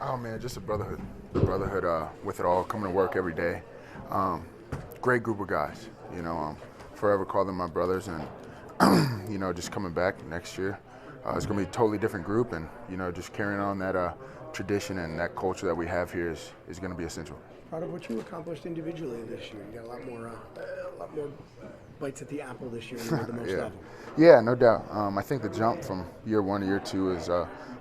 Oh man, just a brotherhood. The brotherhood with it all, coming to work every day. Great group of guys. Forever call them my brothers, and just coming back next year, it's gonna be a totally different group, and just carrying on that tradition and that culture that we have here is gonna be essential. Proud of what you accomplished individually this year. You got a lot more bites at the apple this year. You made the most of them. Yeah, no doubt. I think the jump from year one to year two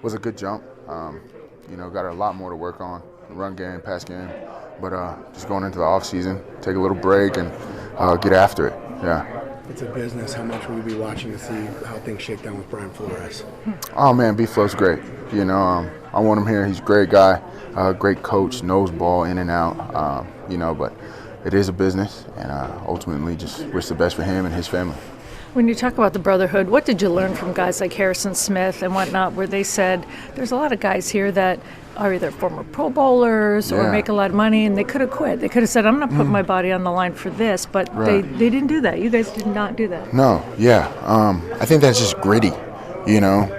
was a good jump. Got a lot more to work on, the run game, pass game, but just going into the off season, take a little break and get after it. Yeah. It's a business. How much will you be watching to see how things shake down with Brian Flores? Oh man, B-Flow's great. I want him here. He's a great guy, great coach, knows ball in and out. But it is a business, and ultimately just wish the best for him and his family. When you talk about the brotherhood, what did you learn from guys like Harrison Smith and whatnot, where they said there's a lot of guys here that are either former Pro Bowlers or make a lot of money, and they could have quit. They could have said, I'm not putting my body on the line for this, but they didn't do that. You guys did not do that. No, yeah. I think that's just gritty,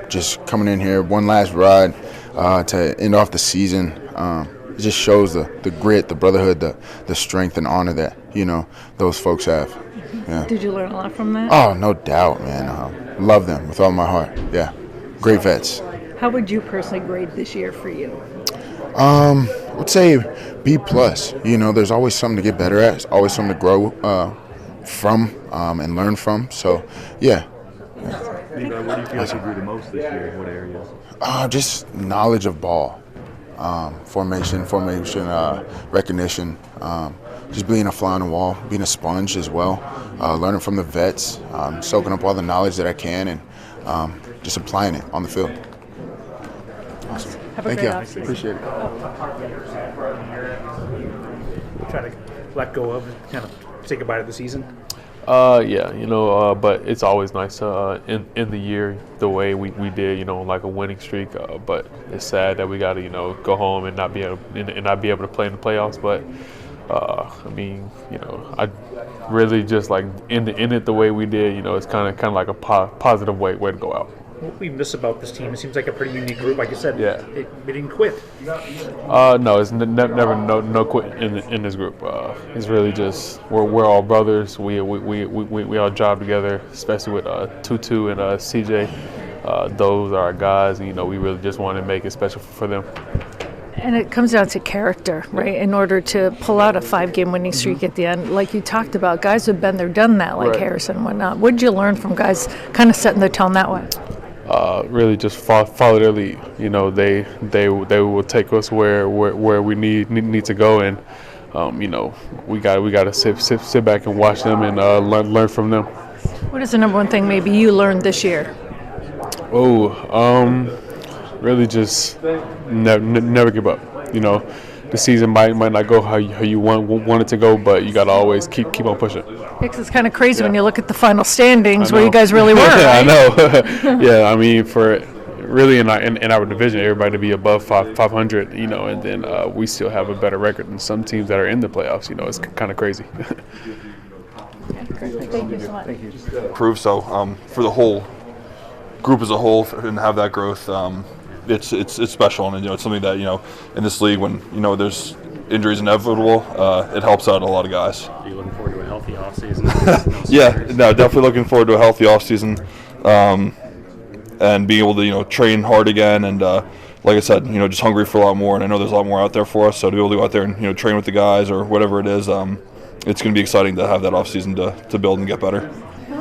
just coming in here, one last ride to end off the season. It just shows the grit, the brotherhood, the strength and honor that, those folks have. Yeah. Did you learn a lot from that? Oh, no doubt, man. Love them with all my heart. Yeah, great vets. How would you personally grade this year for you? I would say B+. There's always something to get better at. There's always something to grow from and learn from. So, yeah. Levi, what do you feel like you grew the most this year? What areas? Just knowledge of ball, formation, recognition. Just being a fly on the wall, being a sponge as well, learning from the vets, soaking up all the knowledge that I can, and just applying it on the field. Awesome. Have a Thank great you. offseason. Appreciate it. Try to let go of, kind of say goodbye to the season? But it's always nice to end the year the way we did, like a winning streak. But it's sad that we got to, go home and not be able to play in the playoffs. But I really just like end it the way we did. It's kind of like a positive way to go out. What we miss about this team, it seems like a pretty unique group. Like you said, they didn't quit. No, it's never no quit in this group. It's really just we're all brothers. We all job together, especially with Tutu and CJ. Those are our guys. We really just want to make it special for them. And it comes down to character, right? In order to pull out a 5-game winning streak at the end, like you talked about, guys who've been there, done that, like Harrison and whatnot. What did you learn from guys kind of setting the tone that way? Really just follow their lead. They will take us where we need to go, and we got to sit back and watch them and learn from them. What is the number one thing maybe you learned this year? Really just never give up. The season might not go how you want it to go, but you got to always keep on pushing. It's kind of crazy when you look at the final standings where you guys really were. I know. Yeah, for really in our division, everybody to be above 500, and then we still have a better record than some teams that are in the playoffs. It's kind of crazy. Thank you so much. Thank you. Prove so for the whole group as a whole and have that growth. It's special, and it's something that in this league when there's injuries inevitable, it helps out a lot of guys. Are you looking forward to a healthy offseason? Definitely looking forward to a healthy offseason, and being able to train hard again, and like I said, just hungry for a lot more. And I know there's a lot more out there for us, so to be able to go out there and train with the guys or whatever it is, it's going to be exciting to have that offseason to build and get better.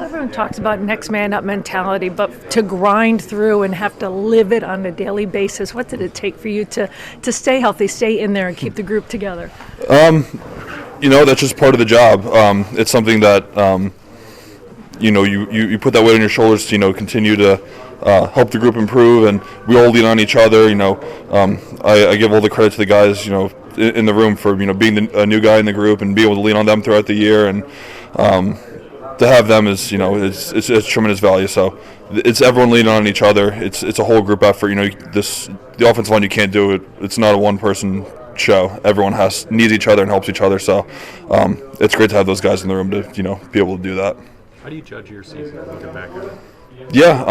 Everyone talks about next man up mentality, but to grind through and have to live it on a daily basis, what did it take for you to stay healthy, stay in there, and keep the group together? That's just part of the job. It's something that you put that weight on your shoulders to continue to help the group improve, and we all lean on each other. I give all the credit to the guys in the room for being a new guy in the group and be able to lean on them throughout the year, and to have them is it's tremendous value. So it's everyone leaning on each other. It's a whole group effort. The offensive line, you can't do it. It's not a one person show. Everyone needs each other and helps each other. So it's great to have those guys in the room to be able to do that. How do you judge your season looking back at it? Yeah,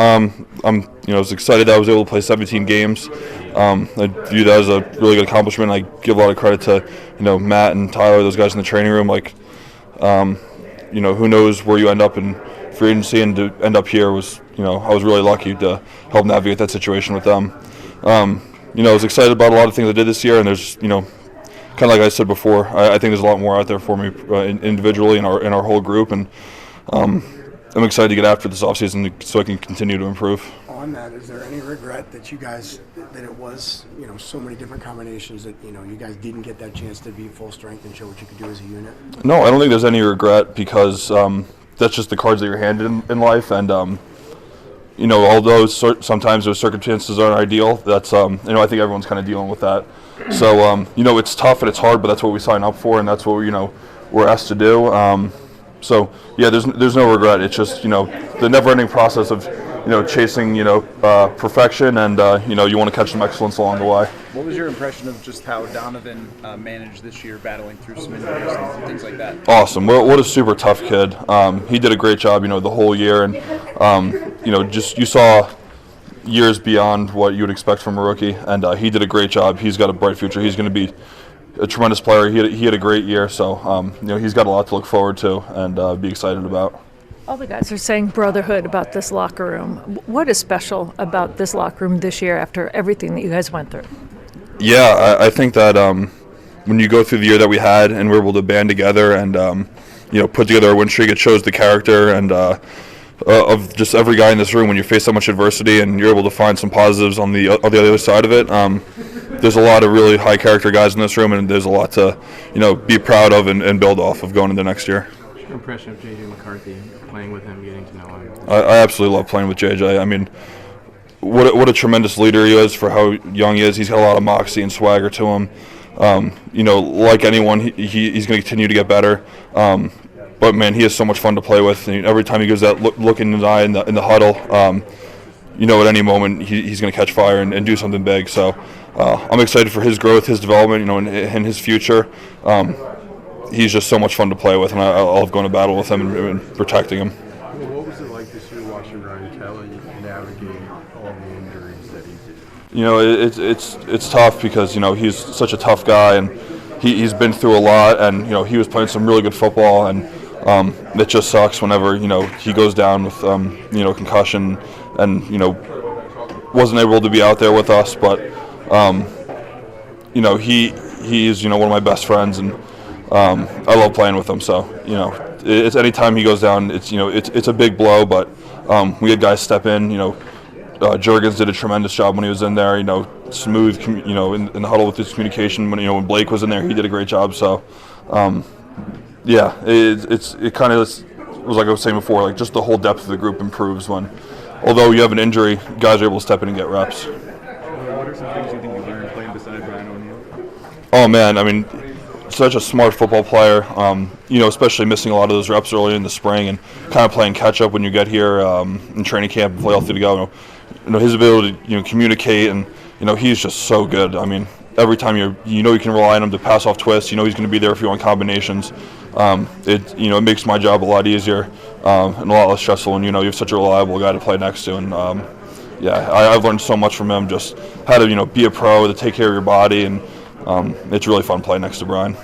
I'm was excited that I was able to play 17 games. I view that as a really good accomplishment. I give a lot of credit to Matt and Tyler, those guys in the training room. Who knows where you end up in free agency, and to end up here was I was really lucky to help navigate that situation with them. I was excited about a lot of things I did this year, and there's kind of like I said before, I think there's a lot more out there for me individually in our whole group, and I'm excited to get after this offseason so I can continue to improve. On that, is there any regret that you guys, that it was, so many different combinations that, you guys didn't get that chance to be full strength and show what you could do as a unit? No, I don't think there's any regret because that's just the cards that you're handed in life. And, although sometimes those circumstances aren't ideal, that's, I think everyone's kind of dealing with that. So, it's tough and it's hard, but that's what we sign up for, and that's what, we're asked to do. So, yeah, there's no regret. It's just, the never-ending process of, chasing, perfection, and, you want to catch some excellence along the way. What was your impression of just how Donovan managed this year, battling through some injuries and things like that? Awesome. What a super tough kid. He did a great job, the whole year, and, you saw years beyond what you would expect from a rookie, and he did a great job. He's got a bright future. He's going to be a tremendous player. He had a great year, so he's got a lot to look forward to and be excited about. All the guys are saying brotherhood about this locker room. What is special about this locker room this year after everything that you guys went through? Yeah, I think that when you go through the year that we had and we're able to band together and put together a win streak, it shows the character and of just every guy in this room. When you face so much adversity and you're able to find some positives on the other side of it, there's a lot of really high character guys in this room, and there's a lot to be proud of and build off of going into next year. What's your impression of J.J. McCarthy, playing with him, getting to know him? I absolutely love playing with JJ. I mean, what a tremendous leader he is for how young he is. He's got a lot of moxie and swagger to him. Like anyone, he's going to continue to get better. But man, he is so much fun to play with. And every time he gives that look in his eye in the huddle, at any moment he's going to catch fire and do something big. So I'm excited for his growth, his development, and his future. He's just so much fun to play with, and I love going to battle with him and protecting him. Well, what was it like this year watching Ryan Kelly navigate all the injuries that he did? It's tough because he's such a tough guy, and he's been through a lot, and he was playing some really good football, and it just sucks whenever he goes down with concussion and wasn't able to be out there with us, but he is one of my best friends, and I love playing with him. So it's anytime he goes down, it's a big blow, but we had guys step in. Juergens did a tremendous job when he was in there. Smooth, in the huddle with his communication. When Blake was in there, he did a great job. So, it kind of was like I was saying before. Like just the whole depth of the group improves when, although you have an injury, guys are able to step in and get reps. What are some things you think you learned playing beside Brian O'Neill? Oh man, I mean, such a smart football player. Especially missing a lot of those reps early in the spring and kind of playing catch up when you get here in training camp and play healthy to go. His ability to communicate, and he's just so good. I mean, every time you can rely on him to pass off twists. He's going to be there if you want combinations. It makes my job a lot easier and a lot less stressful when you have such a reliable guy to play next to. And I've learned so much from him, just how to be a pro, to take care of your body, and it's really fun playing next to Brian.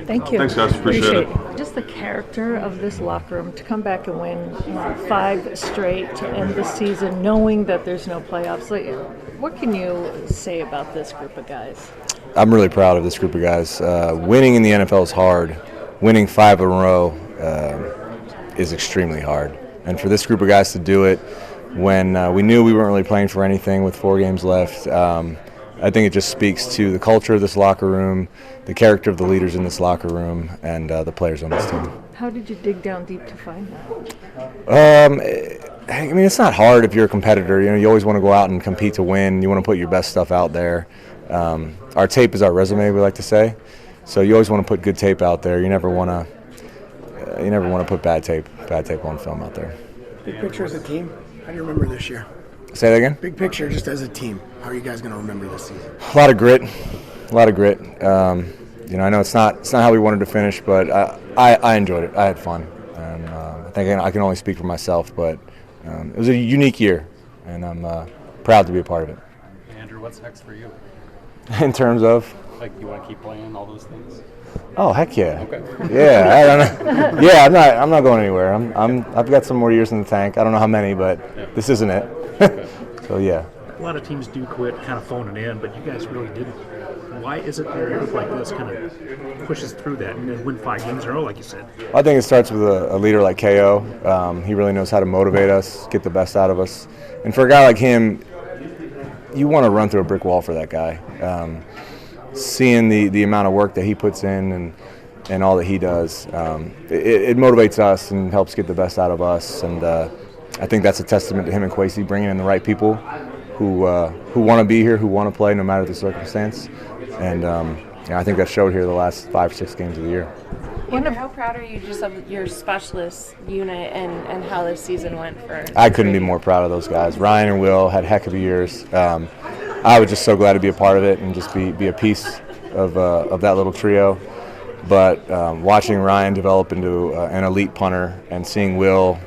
Thank you. Thanks, guys. Appreciate it. Just the character of this locker room to come back and win 5 straight to end the season, knowing that there's no playoffs. Like, what can you say about this group of guys? I'm really proud of this group of guys. Winning in the NFL is hard. Winning 5 in a row is extremely hard. And for this group of guys to do it when we knew we weren't really playing for anything with 4 games left, I think it just speaks to the culture of this locker room, the character of the leaders in this locker room, and the players on this team. How did you dig down deep to find that? I mean, it's not hard if you're a competitor. You always want to go out and compete to win. You want to put your best stuff out there. Our tape is our resume, we like to say. So you always want to put good tape out there. You never want to put bad tape on film out there. Big picture as a team, how do you remember this year? Say that again? Big picture, just as a team, how are you guys going to remember this season? A lot of grit. I know it's not how we wanted to finish, but I enjoyed it. I had fun, and I think I can only speak for myself, but it was a unique year, and I'm proud to be a part of it. Andrew, what's next for you? In terms of? Like, you want to keep playing all those things? Oh, heck yeah. Okay. Yeah, I don't know. Yeah, I'm not going anywhere. I've got some more years in the tank. I don't know how many, but this isn't it. Okay. So yeah. A lot of teams do quit kind of phoning it in, but you guys really didn't. Why is it that a group like this kind of pushes through that and then win 5 games in a row, like you said? I think it starts with a leader like KO. He really knows how to motivate us, get the best out of us. And for a guy like him, you want to run through a brick wall for that guy. Seeing the amount of work that he puts in and all that he does, it motivates us and helps get the best out of us. And I think that's a testament to him and Kwesi bringing in the right people who want to be here, who want to play no matter the circumstance. And I think that showed here the last 5 or 6 games of the year. Andrew, how proud are you just of your specialist unit and how this season went for? I couldn't be more proud of those guys. Ryan and Will had heck of years. I was just so glad to be a part of it and just be a piece of that little trio. But watching Ryan develop into an elite punter and seeing Will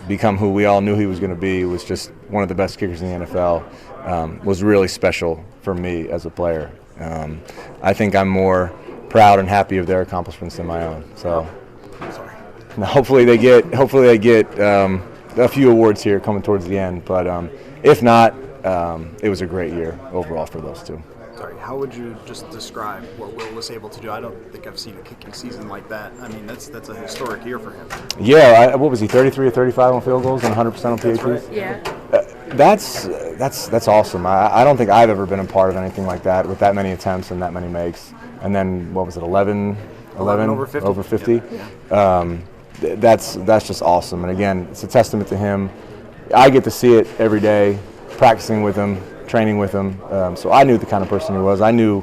become who we all knew he was going to be was just one of the best kickers in the NFL. Was really special for me as a player. I think I'm more proud and happy of their accomplishments than my own. So hopefully they get a few awards here coming towards the end. But if not, it was a great year overall for those two. Sorry, how would you just describe what Will was able to do? I don't think I've seen a kicking season like that. I mean, that's a historic year for him. Yeah, what was he, 33 or 35 on field goals and 100% on PATs? Right. Yeah. That's awesome. I don't think I've ever been a part of anything like that with that many attempts and that many makes. And then, what was it, 11 over 50? Over 50? Yeah. That's just awesome. And again, it's a testament to him. I get to see it every day, practicing with him, training with him. So I knew the kind of person he was. I knew,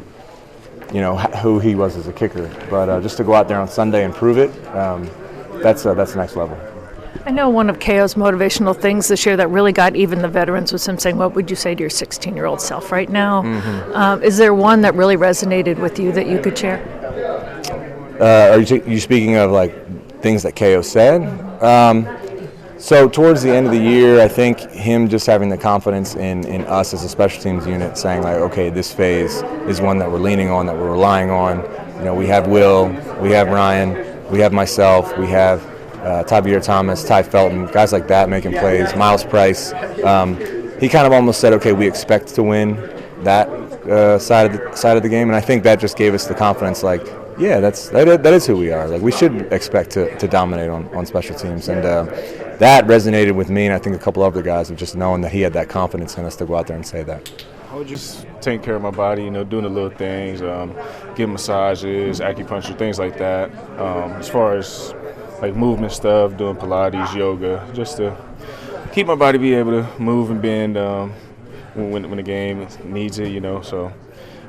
who he was as a kicker. But just to go out there on Sunday and prove it, that's next level. I know one of KO's motivational things this year that really got even the veterans was him saying, what would you say to your 16-year-old self right now? Mm-hmm. Is there one that really resonated with you that you could share? Are you speaking of like things that KO said? So towards the end of the year, I think him just having the confidence in us as a special teams unit, saying like, okay, this phase is one that we're leaning on, that we're relying on. We have Will, we have Ryan, we have myself, we have Tavier Thomas, Ty Felton, guys like that making plays, Miles Price. He kind of almost said, okay, we expect to win that side of the game, and I think that just gave us the confidence, like, yeah, that is who we are. Like, we should expect to dominate on special teams, and that resonated with me, and I think a couple other guys of just knowing that he had that confidence in us to go out there and say that. How would you take care of my body, doing the little things, give massages, acupuncture, things like that. As far as like movement stuff, doing Pilates, yoga, just to keep my body be able to move and bend when the game needs it, So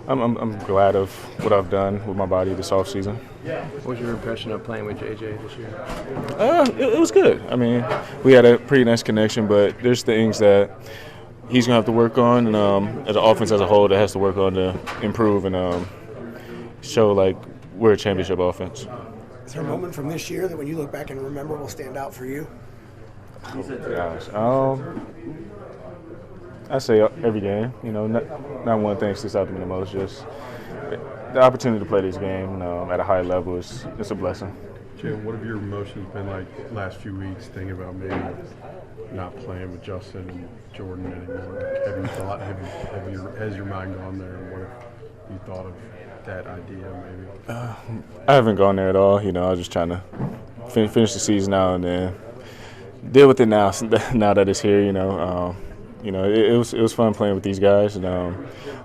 I'm glad of what I've done with my body this offseason. What was your impression of playing with JJ this year? It was good. I mean, we had a pretty nice connection, but there's things that he's going to have to work on, and as an offense as a whole that has to work on to improve and show, like, we're a championship offense. Is there a moment from this year that when you look back and remember will stand out for you? Oh, gosh. I say every game. Not one thing sticks out to me the most. Just the opportunity to play this game at a high level it's a blessing. Jim, what have your emotions been like the last few weeks thinking about maybe not playing with Justin and Jordan anymore? Have you thought, has your mind gone there, and what have you thought of that idea maybe? I haven't gone there at all. I was just trying to finish the season out and then deal with it now that it's here. It was fun playing with these guys, and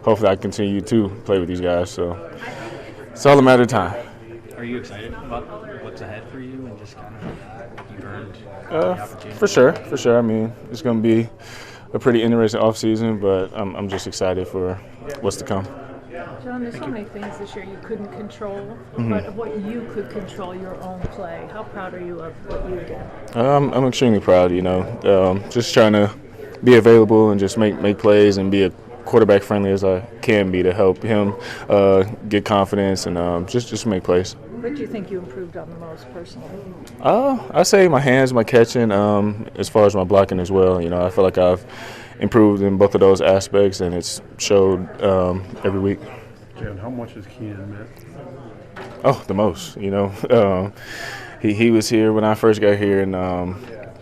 hopefully I continue to play with these guys. So it's all a matter of time. Are you excited about what's ahead for you and just kind of you've earned the opportunity? For sure. I mean, it's going to be a pretty interesting offseason, but I'm just excited for what's to come. John, there's so many things this year you couldn't control, but of what you could control, your own play. How proud are you of what you did? I'm extremely proud, just trying to be available and just make plays and be a quarterback friendly as I can be to help him get confidence and just make plays. What do you think you improved on the most personally? I say my hands, my catching, as far as my blocking as well. You know, I feel like I've improved in both of those aspects, and it's showed every week. Jan, how much has Keenan meant? Oh, the most. You know, he was here when I first got here, and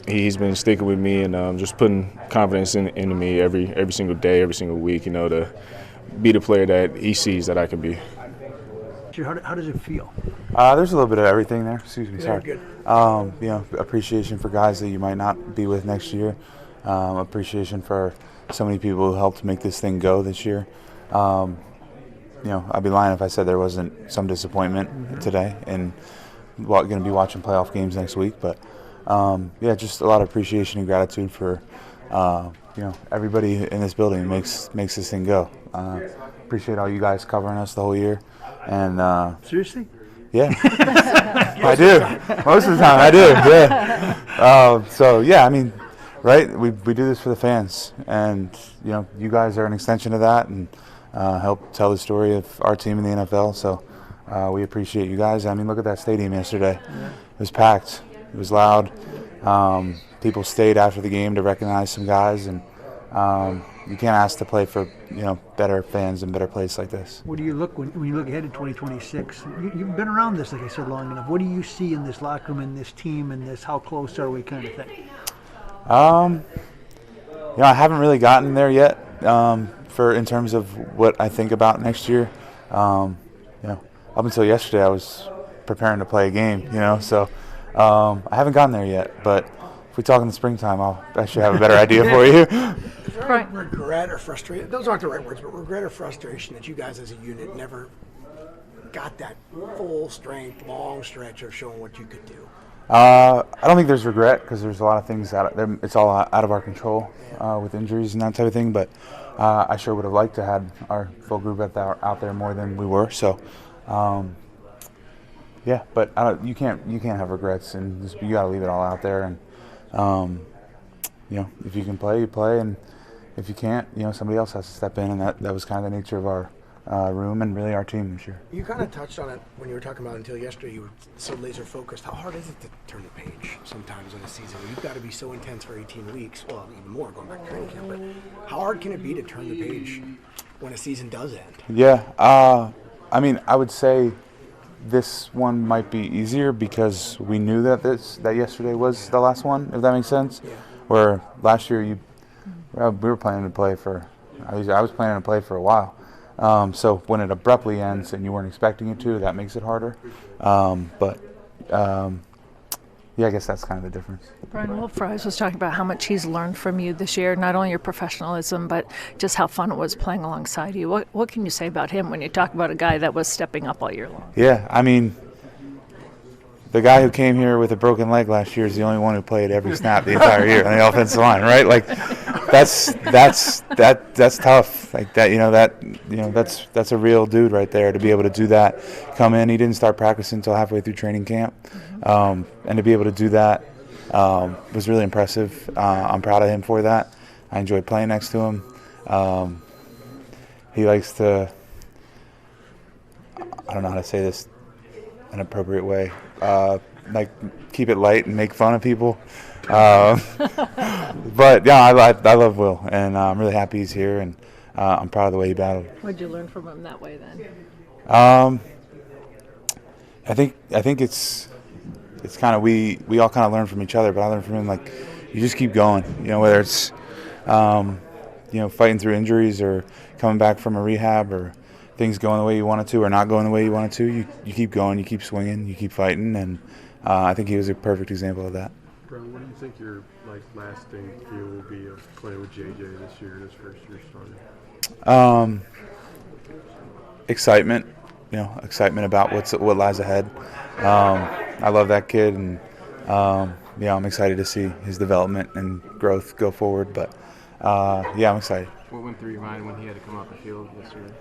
he's been sticking with me and just putting confidence into me every single day, every single week. You know, to be the player that he sees that I can be. How does it feel? There's a little bit of everything there. Excuse me, sorry. Good. You know, appreciation for guys that you might not be with next year. Appreciation for so many people who helped make this thing go this year. You know, I'd be lying if I said there wasn't some disappointment today, and going to be watching playoff games next week. But yeah, just a lot of appreciation and gratitude for you know, everybody in this building makes this thing go. Appreciate all you guys covering us the whole year. And seriously? Yeah, I do. Most of the time, I do. Yeah. So yeah, I mean, right? We do this for the fans, and you know, you guys are an extension of that, and help tell the story of our team in the NFL. So we appreciate you guys. I mean, look at that stadium yesterday. Yeah. It was packed. It was loud. People stayed after the game to recognize some guys, and you can't ask to play for, you know, better fans and better place like this. What do you look when you look ahead to 2026? You've been around this, like I said, long enough. What do you see in this locker room, in this team, and this how close are we kind of thing? You know, I haven't really gotten there yet in terms of what I think about next year. You know, up until yesterday, I was preparing to play a game. You know, so I haven't gotten there yet, but. If we talk in the springtime, I should have a better idea for you. Is there any regret or frustration? Those aren't the right words, but regret or frustration that you guys as a unit never got that full strength, long stretch of showing what you could do? I don't think there's regret because there's a lot of things it's all out of our control with injuries and that type of thing. But I sure would have liked to have our full group out there more than we were. So. Yeah, but you can't have regrets, and you got to leave it all out there. And you know, if you can play, you play, and if you can't, you know, somebody else has to step in, and that was kind of the nature of our room and really our team this year. You kind of touched on it when you were talking about until yesterday. You were so laser focused. How hard is it to turn the page sometimes in a season? You've got to be so intense for 18 weeks, well, even more going back to training camp. But how hard can it be to turn the page when a season does end? Yeah, I mean, I would say. This one might be easier because we knew that yesterday was the last one, if that makes sense. Yeah. Where last year we were planning to play for, I was planning to play for a while. So when it abruptly ends and you weren't expecting it to, that makes it harder. Yeah, I guess that's kind of the difference. Brian Wolfries was talking about how much he's learned from you this year, not only your professionalism, but just how fun it was playing alongside you. What can you say about him when you talk about a guy that was stepping up all year long? Yeah, I mean, the guy who came here with a broken leg last year is the only one who played every snap the entire year on the offensive line, right? Like, that's tough. Like that, that's a real dude right there to be able to do that. Come in, he didn't start practicing until halfway through training camp, and to be able to do that was really impressive. I'm proud of him for that. I enjoyed playing next to him. He likes to, I don't know how to say this in an appropriate way, like keep it light and make fun of people. But yeah, I love Will, and I'm really happy he's here, and I'm proud of the way he battled. What did you learn from him that way then? I think it's kind of we all kind of learn from each other, but I learned from him, like, you just keep going. Whether it's fighting through injuries or coming back from a rehab or things going the way you want it to or not going the way you want it to, you keep going, you keep swinging, you keep fighting, and I think he was a perfect example of that. Brian, what do you think your lasting feel will be of playing with JJ this year in his first year starting? Excitement, excitement about what lies ahead. I love that kid, and I'm excited to see his development and growth go forward. But I'm excited. What went through your mind when he had to come off the field yesterday?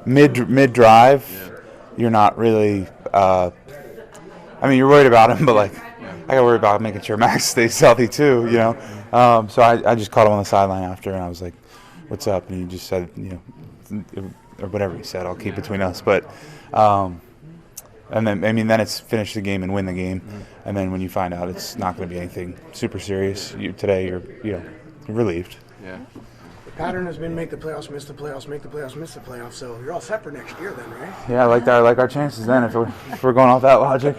Mid drive, you're not really. You're worried about him, but I got worried about making sure Max stays healthy too. So I just caught him on the sideline after, and I was like, what's up? And he just said, or whatever he said, I'll keep between us. But, and then, then it's finish the game and win the game. And then when you find out it's not going to be anything super serious, today you're relieved. Yeah. The pattern has been make the playoffs, miss the playoffs, make the playoffs, miss the playoffs. So you're all set for next year then, right? Yeah, I like that. I like our chances then if we're going off that logic.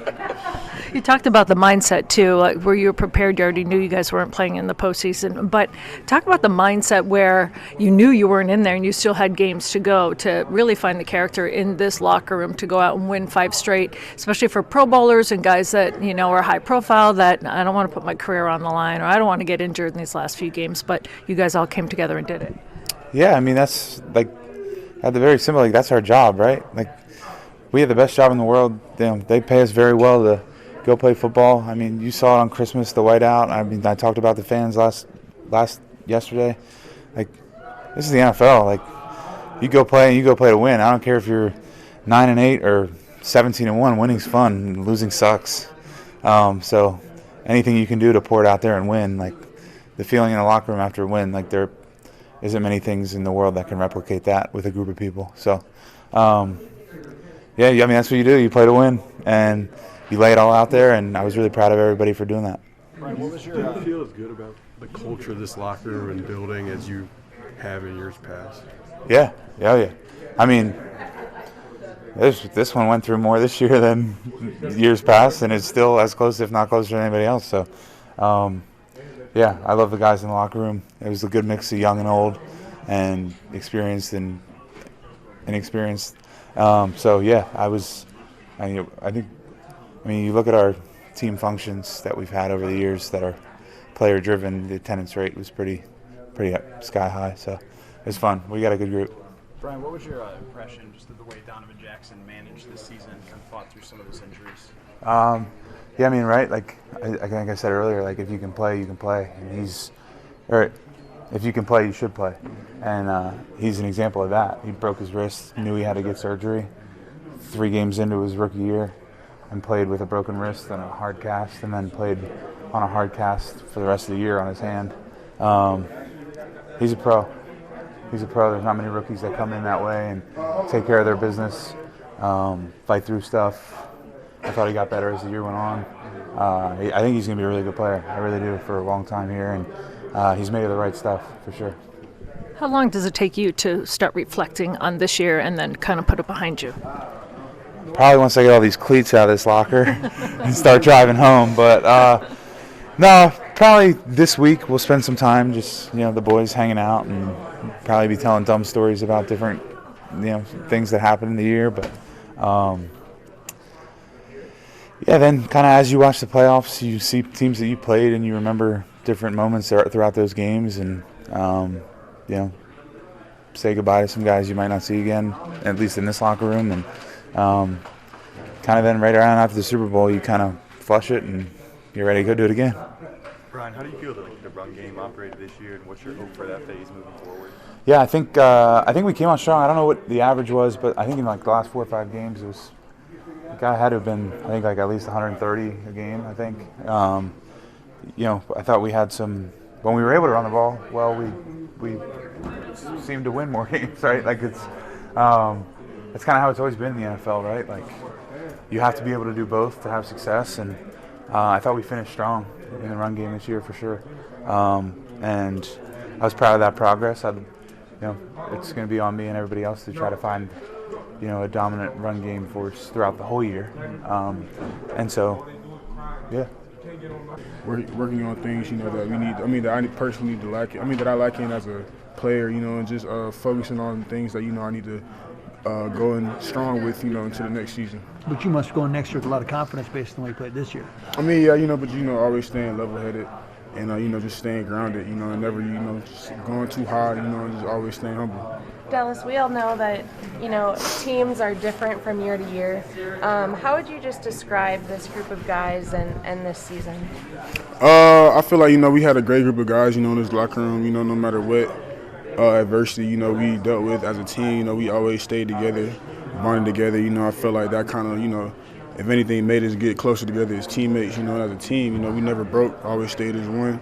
You talked about the mindset too, like where you were prepared. You already knew you guys weren't playing in the postseason, but talk about the mindset where you knew you weren't in there and you still had games to go to really find the character in this locker room to go out and win 5 straight, especially for Pro Bowlers and guys that are high profile. That I don't want to put my career on the line or I don't want to get injured in these last few games. But you guys all came together and did it. Yeah, that's like at the very simple. Like that's our job, right? Like we have the best job in the world. They pay us very well to go play football. You saw it on Christmas, the whiteout. I talked about the fans yesterday. Like, this is the NFL. Like, you go play to win. I don't care if you're 9-8 or 17-1. Winning's fun. Losing sucks. So anything you can do to pour it out there and win, like the feeling in the locker room after a win, like there isn't many things in the world that can replicate that with a group of people. So, that's what you do. You play to win, and you lay it all out there, and I was really proud of everybody for doing that. Brian, what was your feel as good about the culture of this locker room and building as you have in years past? Yeah. This one went through more this year than years past, and it's still as close, if not closer, to anybody else. So, I love the guys in the locker room. It was a good mix of young and old, and experienced and inexperienced. You look at our team functions that we've had over the years that are player-driven. The attendance rate was pretty sky high, so it was fun. We got a good group. Brian, what was your impression just of the way Donovan Jackson managed this season and fought through some of those injuries? Right? Like I said earlier, like if you can play, you can play, and if you can play, you should play, and he's an example of that. He broke his wrist, knew he had to get surgery 3 games into his rookie year, and played with a broken wrist and a hard cast, and then played on a hard cast for the rest of the year on his hand. He's a pro. There's not many rookies that come in that way and take care of their business, fight through stuff. I thought he got better as the year went on. I think he's going to be a really good player. I really do, for a long time here, and he's made of the right stuff for sure. How long does it take you to start reflecting on this year and then kind of put it behind you? Probably once I get all these cleats out of this locker and start driving home. But no, probably this week we'll spend some time just, the boys hanging out and probably be telling dumb stories about different, things that happened in the year. But then kind of as you watch the playoffs, you see teams that you played and you remember different moments throughout those games, and say goodbye to some guys you might not see again, at least in this locker room. And kind of then right around after the Super Bowl, you kind of flush it and you're ready to go do it again. Brian, how do you feel that the run game operated this year, and what's your hope for that phase moving forward? Yeah, I think we came on strong. I don't know what the average was, but I think in like the last 4 or 5 games, the guy had to have been, I think, like at least 130 a game, I think. I thought we had some, when we were able to run the ball, well, we seemed to win more games, right? Like that's kind of how it's always been in the NFL, right? Like you have to be able to do both to have success, and I thought we finished strong in the run game this year for sure. And I was proud of that progress. It's going to be on me and everybody else to try to find, a dominant run game for us throughout the whole year. And so, yeah. We're working on things, that we need. That I personally need to like it. That I like it as a player, and just focusing on things that I need to go in strong with, into the next season. But you must go in next year with a lot of confidence based on the way you played this year. But always staying level-headed and just staying grounded, and never just going too hard, and just always staying humble. Dallas, we all know that teams are different from year to year. How would you just describe this group of guys and this season? I feel like we had a great group of guys, in this locker room. No matter what adversity we dealt with as a team, we always stayed together, bonded together. I feel like that kind of if anything made us get closer together as teammates. As a team, we never broke, always stayed as one.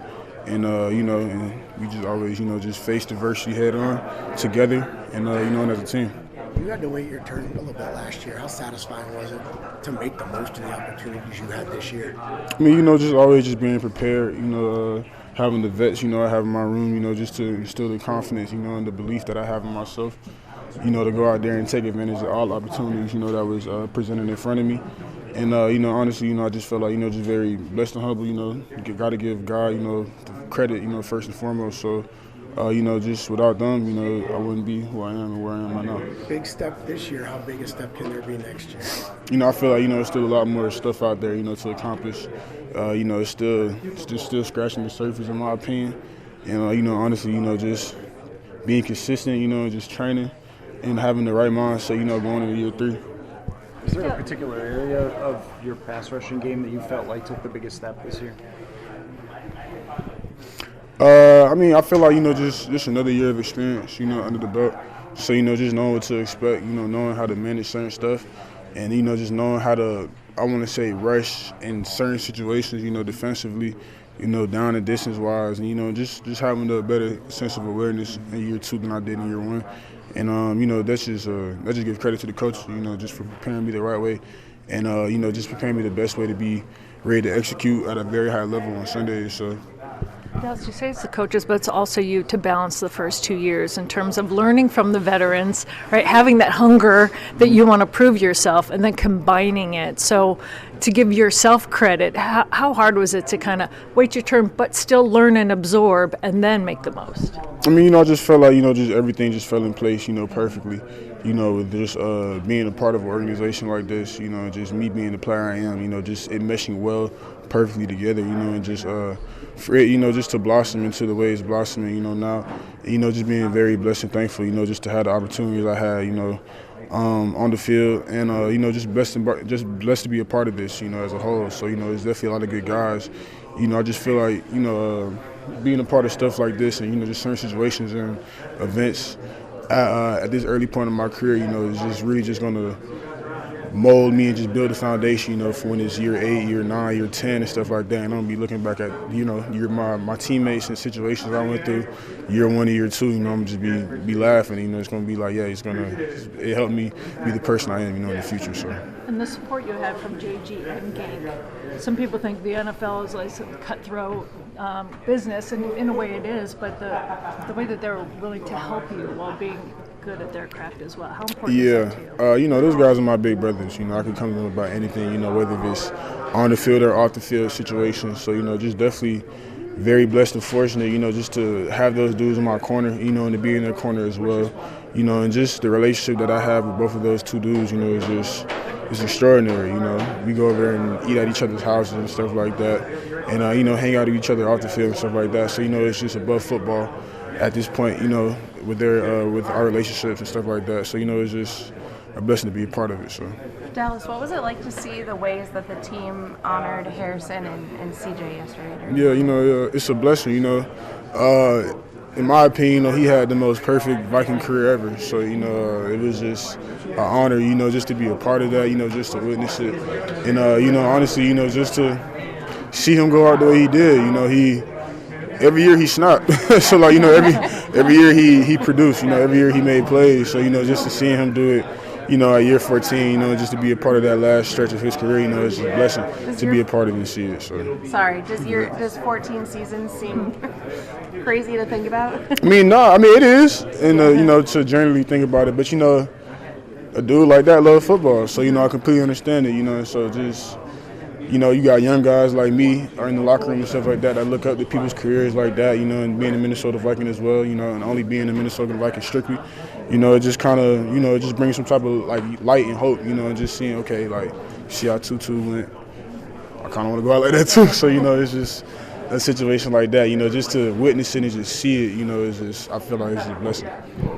and and we just always, just face diversity head on together, and and as a team. You had to wait your turn a little bit last year. How satisfying was it to make the most of the opportunities you had this year? I mean, just always just being prepared, having the vets, I have in my room, just to instill the confidence, and the belief that I have in myself, to go out there and take advantage of all opportunities, that was presented in front of me. And, honestly, I just felt like, just very blessed and humble, got to give God, the credit, first and foremost. So, just without them, I wouldn't be who I am and where I am right now. Big step this year. How big a step can there be next year? I feel like, there's still a lot more stuff out there, to accomplish. It's still scratching the surface, in my opinion. And, honestly, just being consistent, just training and having the right mindset, going into year 3. Is there a particular area of your pass rushing game that you felt like took the biggest step this year? I feel like, just another year of experience, under the belt. So, just knowing what to expect, knowing how to manage certain stuff and, just knowing how to, I want to say, rush in certain situations, defensively, down and distance-wise, and, just having a better sense of awareness in year 2 than I did in year 1. And, that just gives credit to the coach, just for preparing me the right way and, just preparing me the best way to be ready to execute at a very high level on Sundays. So. Yes, you say it's the coaches, but it's also you to balance the first 2 years in terms of learning from the veterans, right? Having that hunger that you want to prove yourself and then combining it. So to give yourself credit, how hard was it to kind of wait your turn but still learn and absorb and then make the most? I mean, I just felt like, just everything just fell in place, perfectly. With just being a part of an organization like this, just me being the player I am, just it meshing well perfectly together, and just for it, just to blossom into the way it's blossoming, now, just being very blessed and thankful, just to have the opportunities I had, on the field, and just blessed to be a part of this, as a whole. So there's definitely a lot of good guys. I just feel like being a part of stuff like this, and just certain situations and events at this early point in my career, is just really just gonna mold me and just build a foundation, for when it's year 8, year 9, year 10 and stuff like that. And I'm gonna be looking back at, my teammates and situations I went through year 1 and year 2, I'm just be laughing, it's gonna be like, yeah, it helped me be the person I am, in the future. So. And the support you had from JG and Gank. Some people think the NFL is like some cutthroat business, and in a way it is, but the way that they're willing to help you while being good at their craft as well. How important is that to you? Those guys are my big brothers. I can come to them about anything, whether it's on the field or off the field situations. So, just definitely very blessed and fortunate, just to have those dudes in my corner, and to be in their corner as well. And just the relationship that I have with both of those two dudes, it's extraordinary. We go over there and eat at each other's houses and stuff like that, and hang out with each other off the field and stuff like that. So it's just above football at this point, with our relationships and stuff like that. So it's just a blessing to be a part of it. So. Dallas, what was it like to see the ways that the team honored Harrison and CJ yesterday? Yeah, it's a blessing. In my opinion, he had the most perfect Viking career ever. So, it was just an honor, just to be a part of that, just to witness it. And, honestly, just to see him go out the way he did, every year he snapped. So, every year he produced, every year he made plays. So, just to see him do it, at year 14, just to be a part of that last stretch of his career, it's a blessing to be a part of and see it. So. Sorry, does 14 seasons seem crazy to think about? It is, and to generally think about it. But a dude like that loves football, so I completely understand it. So just you got young guys like me are in the locker room and stuff like that look up to people's careers like that, and being a Minnesota Viking as well, and only being a Minnesota Viking strictly, it just kind of, it just brings some type of light and hope, and just seeing, okay, see how 2-2 went. I kind of want to go out like that too. So it's just a situation like that, just to witness it and just see it, I feel like it's a blessing.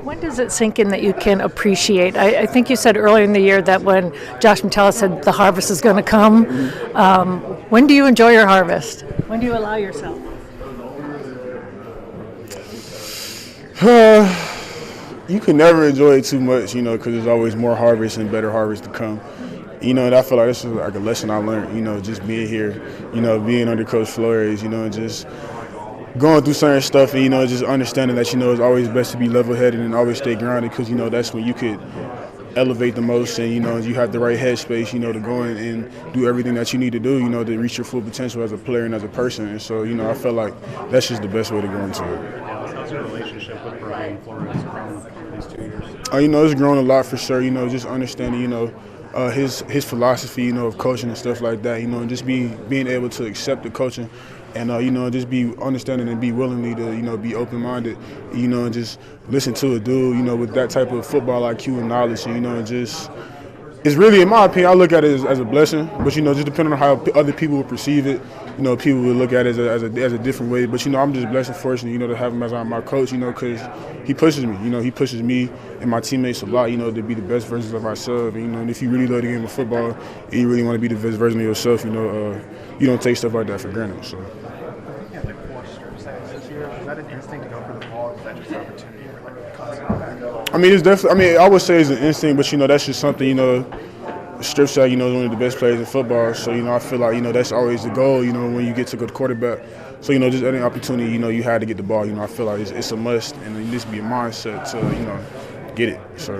When does it sink in that you can appreciate? I think you said earlier in the year that when Josh Metella said the harvest is going to come, when do you enjoy your harvest? When do you allow yourself? You can never enjoy it too much, because there's always more harvest and better harvest to come. And I feel like this is like a lesson I learned, just being here, being under Coach Flores, and just going through certain stuff and, you know, just understanding that, you know, it's always best to be level-headed and always stay grounded because, you know, that's when you could elevate the most and, you know, you have the right headspace, you know, to go in and do everything that you need to do, you know, to reach your full potential as a player and as a person. And so, you know, I felt like that's just the best way to go into it. How's your relationship with Brian Flores grown these 2 years? You know, it's grown a lot for sure, you know, just understanding, you know, his philosophy, you know, of coaching and stuff like that, you know, and just being able to accept the coaching and, you know, just be understanding and be willingly to, you know, be open-minded, you know, and just listen to a dude, you know, with that type of football IQ and knowledge, and, you know, and just it's really, in my opinion, I look at it as a blessing, but, you know, just depending on how other people will perceive it, you know, people will look at it as a different way. But, you know, I'm just blessed and fortunate, you know, to have him as my coach, you know, because he pushes me. You know, he pushes me and my teammates a lot, you know, to be the best versions of ourselves. And, you know, and if you really love the game of football and you really want to be the best version of yourself, you know, you don't take stuff like that for granted. So. Yeah, like 4 strip sacks this year. Is that an instinct to go for the ball? Is that just an opportunity for like a constant? I mean, it's definitely. I mean, I would say it's an instinct, but, you know, that's just something, you know. Strip sack, you know, is one of the best players in football. So, you know, I feel like, you know, that's always the goal, you know, when you get to go to quarterback. So, you know, just any opportunity, you know, you had to get the ball, you know, I feel like it's a must, and it needs to be a mindset to, you know, get it. So.